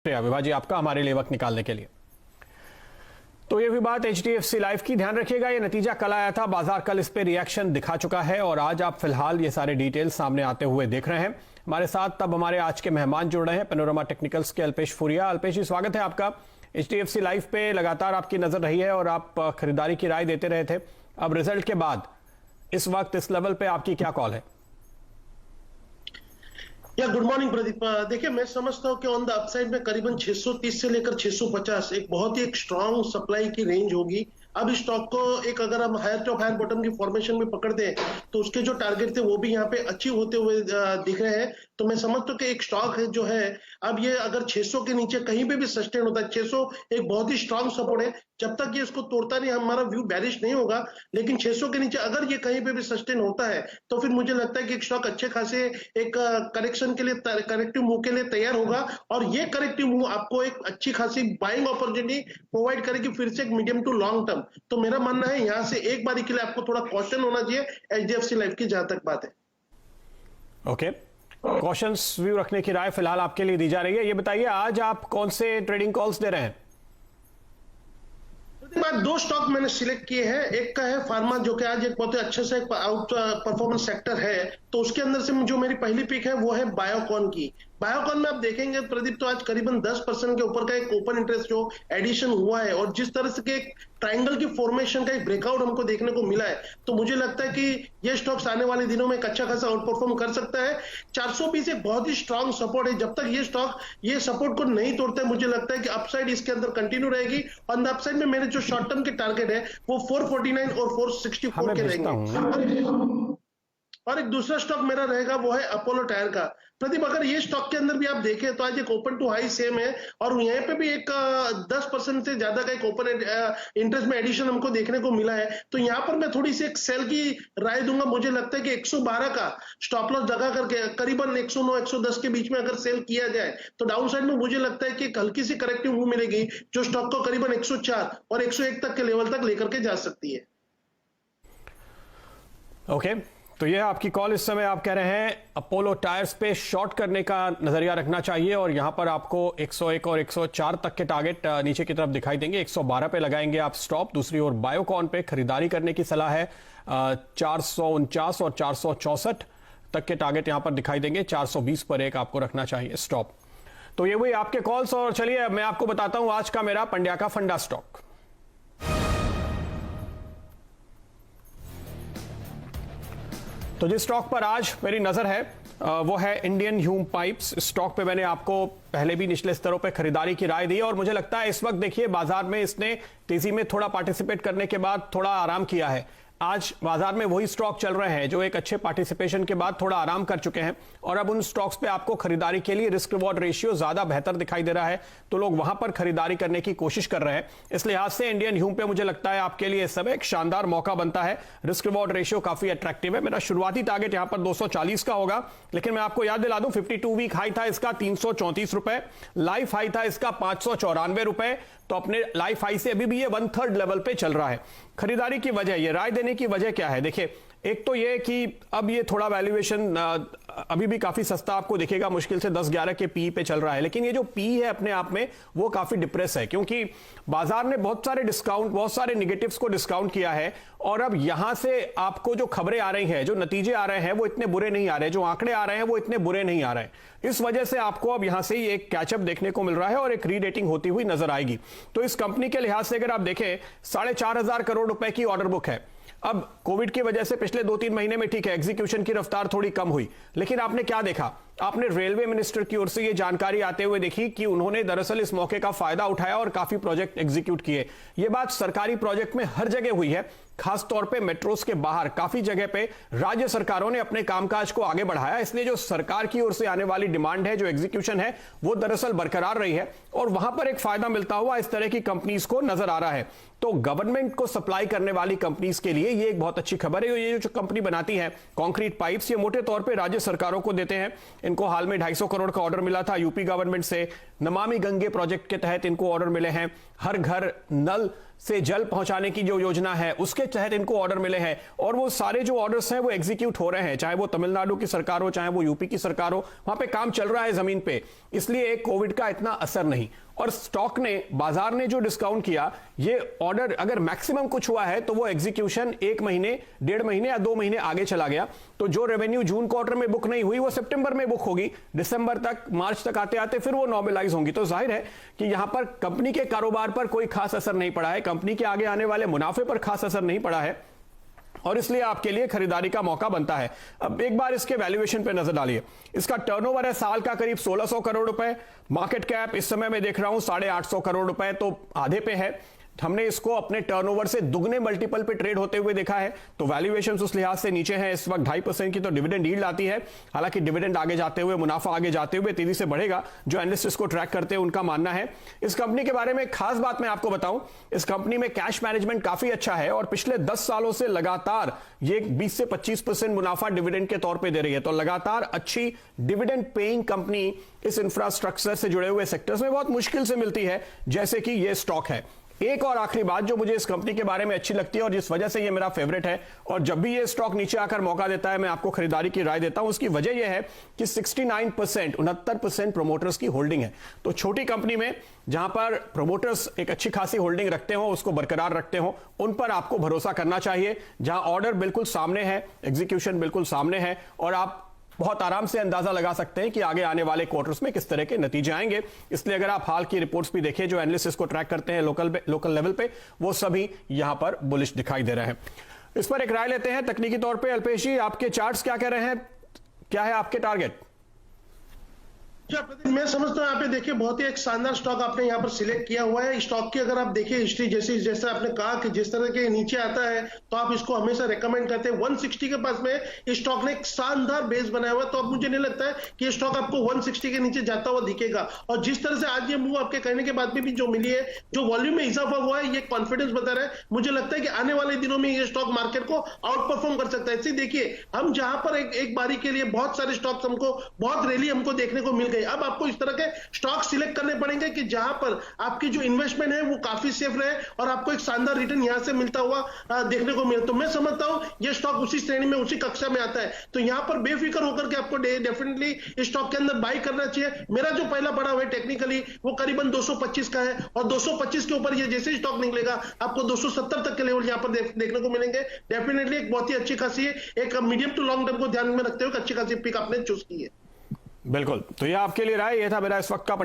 विभाजी आपका हमारे लिए वक्त निकालने के लिए। तो ये भी बात HDFC लाइफ की, ध्यान रखिएगा ये नतीजा कल आया था, बाजार कल इस पे रिएक्शन दिखा चुका है और आज आप फिलहाल ये सारे डिटेल्स सामने आते हुए देख रहे हैं। हमारे साथ तब हमारे आज के मेहमान जुड़ रहे हैं पैनोरमा टेक्निकल्स के अल्पेश फुरिया। अल्पेश जी, स्वागत है आपका। HDFC लाइफ पे लगातार आपकी नजर रही है और आप खरीदारी की राय देते रहे थे। अब रिजल्ट के बाद इस वक्त इस लेवल पे आपकी क्या कॉल है? Good morning Pradeep. देखिए, मैं समझता हूँ कि ऑन द अपसाइड में करीबन 630 से लेकर 650 एक बहुत ही एक स्ट्रांग सप्लाई की रेंज होगी। अब इस स्टॉक को एक अगर हम हायर टॉप हायर बॉटम की फॉर्मेशन में पकड़ दें तो उसके जो टारगेट थे वो भी यहाँ पे अचीव होते हुए दिख रहे हैं। तो मैं समझता हूँ कि एक स्टॉक है जो है, अब ये अगर 600 के नीचे कहीं पे भी सस्टेन होता है, 600 एक बहुत ही स्ट्रांग सपोर्ट है, जब तक ये इसको तोड़ता नहीं हमारा व्यू बैरिश नहीं होगा। लेकिन 600 के नीचे अगर ये कहीं पे भी सस्टेन होता है तो फिर मुझे लगता है कि एक स्टॉक अच्छे खासे एक करेक्शन के लिए, करेक्टिव मूव के लिए तैयार होगा और ये करेक्टिव मूव आपको एक अच्छी खासी बाइंग अपॉर्चुनिटी प्रोवाइड करेगी फिर से एक मीडियम टू लॉन्ग टर्म। तो मेरा मानना है यहां से एक बारी के लिए आपको थोड़ा कॉशन होना चाहिए HDFC लाइफ की, जहां तक बात है। ओके, कॉशंस व्यू रखने की राय फिलहाल आपके लिए दी जा रही है। ये बताइए आज आप कौन से ट्रेडिंग कॉल्स दे रहे हैं? दो स्टॉक मैंने सिलेक्ट किए हैं। एक का है फार्मा, जो कि आज एक बहुत ही अच्छे से आउट परफॉर्मेंस सेक्टर है, तो उसके अंदर से जो मेरी पहली पिक है वो है बायोकॉन की। बायोकॉन में आप देखेंगे प्रदीप तो आज करीबन 10% के ऊपर का एक ओपन इंटरेस्ट जो एडिशन हुआ है और जिस तरह से के एक ट्रायंगल की फॉर्मेशन का एक ब्रेकआउट हमको देखने को मिला है, तो मुझे लगता है कि ये स्टॉक्स आने वाले दिनों में एक अच्छा खासा आउट परफॉर्म कर सकता है। 420 एक बहुत ही स्ट्रांग सपोर्ट है, जब तक ये स्टॉक ये सपोर्ट को नहीं तोड़ते मुझे लगता है कि अपसाइड इसके अंदर कंटिन्यू रहेगी। ऑन द अपसाइड में मेरे जो शॉर्ट टर्म के टारगेट है वो 449 और 464 के रहेंगे। और एक दूसरा स्टॉक मेरा रहेगा वो है अपोलो टायर का। प्रदीप, अगर ये स्टॉक के अंदर भी आप देखें तो आज एक ओपन टू हाई सेम है और यहाँ पे भी एक 10% से ज्यादा का एक ओपन इंटरेस्ट में एडिशन हमको देखने को मिला है। तो यहाँ पर मैं थोड़ी सी एक सेल की राय दूंगा। मुझे लगता है कि 112 का स्टॉप लॉस लगा करके करीबन 109 110 के बीच में अगर सेल किया जाए तो डाउन साइड में मुझे लगता है कि एक हल्की सी करेक्टिव मूव मिलेगी जो स्टॉक को करीबन 104 और 101 तक के लेवल तक लेकर के जा सकती है। ओके, तो ये आपकी कॉल। इस समय आप कह रहे हैं अपोलो टायर्स पे शॉर्ट करने का नजरिया रखना चाहिए और यहां पर आपको 101 और 104 तक के टारगेट नीचे की तरफ दिखाई देंगे। 112 पे लगाएंगे आप स्टॉप। दूसरी ओर बायोकॉन पे खरीदारी करने की सलाह है। 449 और 464 तक के टारगेट यहां पर दिखाई देंगे। 420 पर एक आपको रखना चाहिए स्टॉप। तो ये वही आपके कॉल्स। और चलिए मैं आपको बताता हूं आज का मेरा पंड्या का फंडा स्टॉक। तो जिस स्टॉक पर आज मेरी नजर है वो है इंडियन ह्यूम पाइप्स। स्टॉक पे मैंने आपको पहले भी निचले स्तरों पे खरीदारी की राय दी और मुझे लगता है इस वक्त देखिए बाजार में इसने तेजी में थोड़ा पार्टिसिपेट करने के बाद थोड़ा आराम किया है। आज बाजार में वही स्टॉक चल रहे हैं जो एक अच्छे पार्टिसिपेशन के बाद थोड़ा आराम कर चुके हैं और अब उन स्टॉक्स पे आपको खरीदारी के लिए रिस्क रिवॉर्ड रेशियो ज्यादा बेहतर दिखाई दे रहा है, तो लोग वहां पर खरीदारी करने की कोशिश कर रहे हैं। इस लिहाज से इंडियन ह्यूम पे मुझे लगता है आपके लिए इस समय एक शानदार मौका बनता है। रिस्क रिवॉर्ड रेशियो काफी अट्रैक्टिव है। मेरा शुरुआती टारगेट यहां पर 240 का होगा, लेकिन मैं आपको याद दिला दूं 52 वीक हाई था इसका 334 रुपए, लाइफ हाई था इसका 594 रुपए। तो अपने लाइफ हाई से अभी भी ये 1/3 लेवल पे चल रहा है। खरीदारी की वजह, ये राय देने की वजह क्या है? देखिए, एक तो ये कि अब ये थोड़ा वैल्यूएशन अभी भी काफी सस्ता आपको दिखेगा, मुश्किल से 10-11 के पी पे चल रहा है, लेकिन ये जो पी है अपने आप में वो काफी डिप्रेस है क्योंकि बाजार ने बहुत सारे डिस्काउंट, बहुत सारे निगेटिव्स को डिस्काउंट किया है और अब यहां से आपको जो खबरें आ रही हैं, जो नतीजे आ रहे हैं वो इतने बुरे नहीं आ रहे, जो आंकड़े आ रहे हैं वो इतने बुरे नहीं आ रहे। इस वजह से आपको अब यहां से ही एक कैचअप देखने को मिल रहा है और एक रीरेटिंग होती हुई नजर आएगी। तो इस कंपनी के लिहाज से अगर आप देखें 4,500 करोड़ रुपए की ऑर्डर बुक है। अब कोविड की वजह से पिछले 2-3 महीने में ठीक है एग्जीक्यूशन की रफ्तार थोड़ी कम हुई, लेकिन आपने क्या देखा? आपने रेलवे मिनिस्टर की ओर से ये जानकारी आते हुए देखी कि उन्होंने दरअसल इस मौके का फायदा उठाया और काफी प्रोजेक्ट एग्जीक्यूट किए। ये बात सरकारी प्रोजेक्ट में हर जगह हुई है, खास तौर पे मेट्रोस के बाहर काफी जगह पे राज्य सरकारों ने अपने कामकाज को आगे बढ़ाया। इसलिए जो सरकार की ओर से आने वाली डिमांड है, जो एग्जीक्यूशन है, वो दरअसल बरकरार रही है और वहां पर एक फायदा मिलता हुआ इस तरह की कंपनीज को नजर आ रहा है। तो गवर्नमेंट को सप्लाई करने वाली कंपनीज के लिए ये एक बहुत अच्छी खबर है। ये जो कंपनी बनाती है कंक्रीट पाइप्स, ये मोटे तौर पर राज्य सरकारों को देते हैं। इनको हाल में 250 करोड़ का ऑर्डर मिला था यूपी गवर्नमेंट से। नमामि गंगे प्रोजेक्ट के तहत इनको ऑर्डर मिले हैं। हर घर नल से जल पहुंचाने की जो योजना है उसके तहत इनको ऑर्डर मिले हैं, और वो सारे जो ऑर्डर्स हैं वो एग्जीक्यूट हो रहे हैं, चाहे वो तमिलनाडु की सरकार हो, चाहे वो यूपी की सरकार हो, वहां पे काम चल रहा है जमीन पे। इसलिए कोविड का इतना असर नहीं। और स्टॉक ने, बाजार ने जो डिस्काउंट किया, ये ऑर्डर अगर मैक्सिमम कुछ हुआ है तो वो एग्जीक्यूशन 1 महीने, 1.5 महीने या 2 महीने आगे चला गया। तो जो रेवेन्यू जून क्वार्टर में बुक नहीं हुई वो सितंबर में बुक होगी, दिसंबर तक, मार्च तक आते आते फिर वो नॉर्मलाइज होंगी। तो जाहिर है कि यहां पर कंपनी के कारोबार पर कोई खास असर नहीं पड़ा है, कंपनी के आगे आने वाले मुनाफे पर खास असर नहीं पड़ा है, और इसलिए आपके लिए खरीदारी का मौका बनता है। अब एक बार इसके वैल्यूएशन पे नजर डालिए। इसका टर्नओवर है साल का करीब 1600 करोड़ रुपए। मार्केट कैप इस समय मैं देख रहा हूं 850 करोड़ रुपए, तो आधे पे है। हमने इसको अपने टर्नओवर से दुगने मल्टीपल पे ट्रेड होते हुए देखा है, तो वैल्यूएशन उस लिहाज से नीचे है इस वक्त। 2.5% की तो डिविडेंड यील्ड आती है। हालांकि डिविडेंड आगे जाते हुए, मुनाफा आगे जाते हुए तेजी से बढ़ेगा, जो एनालिस्ट इसको ट्रैक करते हैं उनका मानना है। इस कंपनी के बारे में खास बात मैं आपको बताऊं, इस कंपनी में कैश मैनेजमेंट काफी अच्छा है, और पिछले 10 सालों से लगातार ये 20 से 25% मुनाफा डिविडेंड के तौर पर दे रही है। तो लगातार अच्छी डिविडेंड पेइंग कंपनी इस इंफ्रास्ट्रक्चर से जुड़े हुए सेक्टर्स में बहुत मुश्किल से मिलती है, जैसे कि ये स्टॉक है। एक और आखिरी बात जो मुझे इस कंपनी के बारे में अच्छी लगती है और जिस वजह से ये मेरा फेवरेट है, और जब भी ये स्टॉक नीचे आकर मौका देता है मैं आपको खरीदारी की राय देता हूं, उसकी वजह यह है कि 69% प्रोमोटर्स की होल्डिंग है। तो छोटी कंपनी में जहां पर प्रोमोटर्स एक अच्छी खासी होल्डिंग रखते हो, उसको बरकरार रखते हो, उन पर आपको भरोसा करना चाहिए। जहां ऑर्डर बिल्कुल सामने है, एग्जीक्यूशन बिल्कुल सामने है, और आप बहुत आराम से अंदाजा लगा सकते हैं कि आगे आने वाले क्वार्टर्स में किस तरह के नतीजे आएंगे। इसलिए अगर आप हाल की रिपोर्ट्स भी देखें, जो एनालिस्ट इसको ट्रैक करते हैं लोकल लेवल पे, वो सभी यहां पर बुलिश दिखाई दे रहे हैं। इस पर एक राय लेते हैं तकनीकी तौर पे। अल्पेश जी, आपके चार्ट्स क्या कह रहे हैं, क्या है आपके टारगेट? मैं समझता हूँ यहाँ पे देखिए बहुत ही एक शानदार स्टॉक आपने यहाँ पर सिलेक्ट किया हुआ है। स्टॉक की अगर आप देखिए हिस्ट्री, जैसे आपने कहा कि जिस तरह के नीचे आता है तो आप इसको हमेशा रेकमेंड करते हैं। 160 के पास में इस स्टॉक ने एक शानदार बेस बनाया हुआ है, तो अब मुझे नहीं लगता है कि ये स्टॉक आपको 160 के नीचे जाता हुआ दिखेगा। और जिस तरह से आज ये मूव आपके कहने के बाद में भी जो मिली है, जो वॉल्यूम में इजाफा हुआ है, ये कॉन्फिडेंस बता रहा है। मुझे लगता है कि आने वाले दिनों में ये स्टॉक मार्केट को आउट परफॉर्म कर सकता है। इसलिए देखिए, हम जहां पर एक बारी के लिए बहुत सारे स्टॉक्स हमको बहुत रैली हमको देखने को मिल गई, अब आपको इस तरह के स्टॉक सिलेक्ट करने पड़ेंगे कि जहां पर आपकी जो इन्वेस्टमेंट है वो काफी सेफ रहे और आपको एक शानदार रिटर्न यहां से मिलता हुआ देखने को मिले। तो मैं समझता हूं ये स्टॉक उसी श्रेणी में, उसी कक्षा में आता है। तो यहां पर बेफिक्र होकर के आपको डेफिनेटली इस स्टॉक के अंदर बाई करना चाहिए। मेरा जो पहला बड़ा हुआ है टेक्निकली वो करीबन 225 का है, और 225 के ऊपर ये जैसे ही स्टॉक निकलेगा आपको 270 तक के लेवल यहां पर देखने को मिलेंगे। डेफिनेटली एक बहुत ही अच्छी खासी एक मीडियम टू लॉन्ग टर्म को ध्यान में रखते हुए अच्छी खासी पिक आपने चूज की है। बिल्कुल, तो ये आपके लिए राय, ये था मेरा इस वक्त का पंडित।